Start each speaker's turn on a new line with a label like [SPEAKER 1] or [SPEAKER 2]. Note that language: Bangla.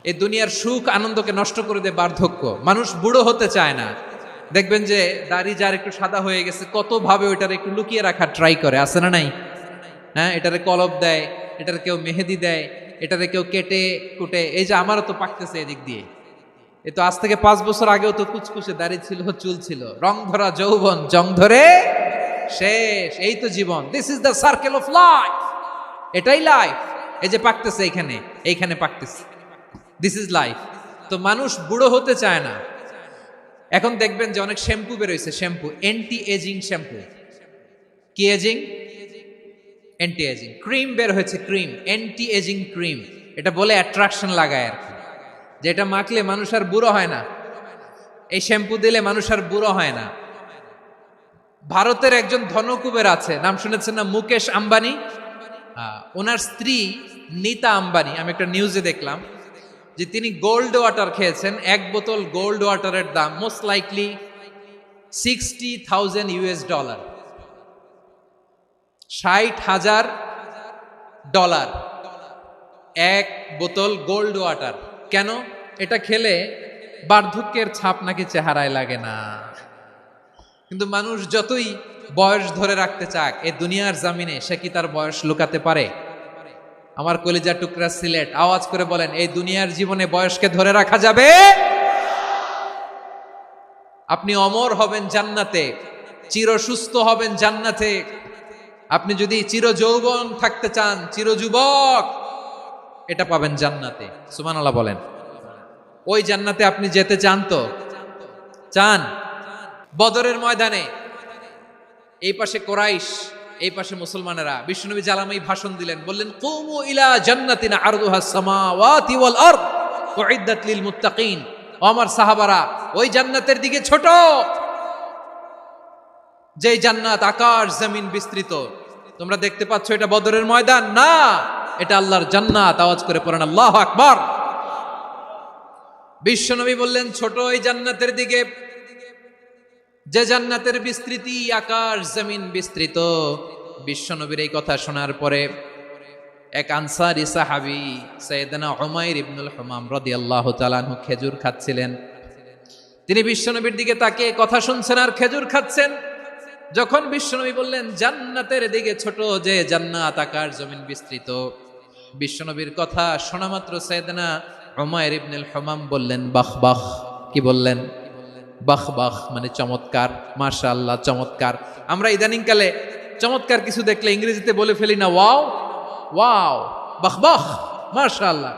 [SPEAKER 1] এই দুনিয়ার সুখ আনন্দকে নষ্ট করে দেয় বার্ধক্য। মানুষ বুড়ো হতে চায় না। দেখবেন যে দাড়ি যার একটু সাদা হয়ে গেছে কত ভাবে ওইটার একটু লুকিয়ে রাখার ট্রাই করে, আছে না নাই? হ্যাঁ, এটারে কলপ দেয়, এটার কেউ মেহেদি দেয়, এটারে কেউ কেটে কুটে। এই যে আমারও তো পাকতেছে এদিক দিয়ে, এ তো আজ থেকে 5 বছর আগেও তো কুচকুচে দাড়ি ছিল, চুল ছিল, রং ধরা যৌবন জং ধরে শেষ। এই তো জীবন, this is the circle of life. এটাই লাইফ। এই যে পাকতেছে এইখানে পাকতেছে, দিস ইজ লাইফ। তো মানুষ বুড়ো হতে চায় না। এখন দেখবেন যে অনেক শ্যাম্পু বেরোইছে, শ্যাম্পু অ্যান্টি এজিং শ্যাম্পু। কি এজিং? Anti ageing. ক্রিম বের হয়েছে, ক্রিম অ্যান্টি এজিং ক্রিম। এটা বলে অ্যাট্রাকশন লাগায় আর কি, যে এটা মাখলে মানুষ আর বুড়ো হয় না, এই শ্যাম্পু দিলে মানুষ আর বুড়ো হয় না। ভারতের একজন ধনকুবের আছে, নাম শুনেছেন না? মুকেশ আম্বানি। ওনার স্ত্রী নীতা আম্বানি, আমি একটা নিউজে দেখলাম যে তিনি গোল্ড ওয়াটার খেয়েছেন। 1 বোতল গোল্ড ওয়াটারের দাম মোস্ট লাইকলি $60,000, $60,000 1 বোতল গোল্ড ওয়াটার। কেন? এটা খেলে বার্ধক্যের ছাপ নাকি চেহারায় লাগে না। কিন্তু মানুষ যতই বয়স ধরে রাখতে চাক এই দুনিয়ার জামিনে, সে কি তার বয়স লুকাতে পারে? আমার কলিজা টুকরা সিলেট, আওয়াজ করে বলেন, এই দুনিয়ার জীবনে বয়সকে ধরে রাখা যাবে? আপনি অমর হবেন জান্নাতে, চির সুস্থ হবেন জান্নাতে। আপনি যদি চির যৌবন থাকতে চান, চির যুবক, এটা পাবেন জান্নাতে। সুবহানাল্লাহ বলেন। ওই জান্নাতে আপনি যেতে চান তো? চান? বদরের ময়দানে এই পাশে কোরাইশ, এই পাশে মুসলমানেরা। বিশ্বনবী জালামাই ভাষণ দিলেন, বললেন, কুমু ইলা জান্নাতিন আরদুহাস সামাওয়াতি ওয়াল আরদ উইদ্দাত লিল মুত্তাকিন। ও আমার সাহাবারা, ওই জান্নাতের দিকে ছোট, যেই জান্নাত আকাশ জমিন বিস্তৃত। তোমরা দেখতে পাচ্ছ এটা বদরের ময়দান না, এটা আল্লাহর জান্নাত। আওয়াজ করে পড়েন আল্লাহু আকবার। বিশ্বনবী বললেন, ছোট এই জান্নাতের দিকে, যে জান্নাতের বিস্তৃতি আকাশ জমিন বিস্তৃত। বিশ্বনবীর এই কথা শোনার পরে এক আনসারী সাহাবী সাইয়েদনা উমাইর ইবনুল হুমাম রাদিয়াল্লাহু তাআলা আনহু খেজুর খাচ্ছিলেন। তিনি বিশ্বনবীর দিকে তাকিয়ে কথা শুনছেন আর খেজুর খাচ্ছেন। যখন বিশ্বনবী বললেন জান্নাতের দিকে ছোট, যে জান্নাত আকাশ জমিন বিস্তৃত, বিশ্বনবীর কথা শোনা মাত্র সাইয়েদনা উমাইর ইবনুল হুমাম বললেন বাহ বাহ। কি বললেন? বাহ বাহ, মানে চমৎকার, মাশাআল্লাহ, চমৎকার। আমরা ইদানিং কালে চমৎকার কিছু দেখলে ইংরেজিতে বলে ফেলি না ওয়াও, ওয়াও, বাহ বাহ, মাশাআল্লাহ।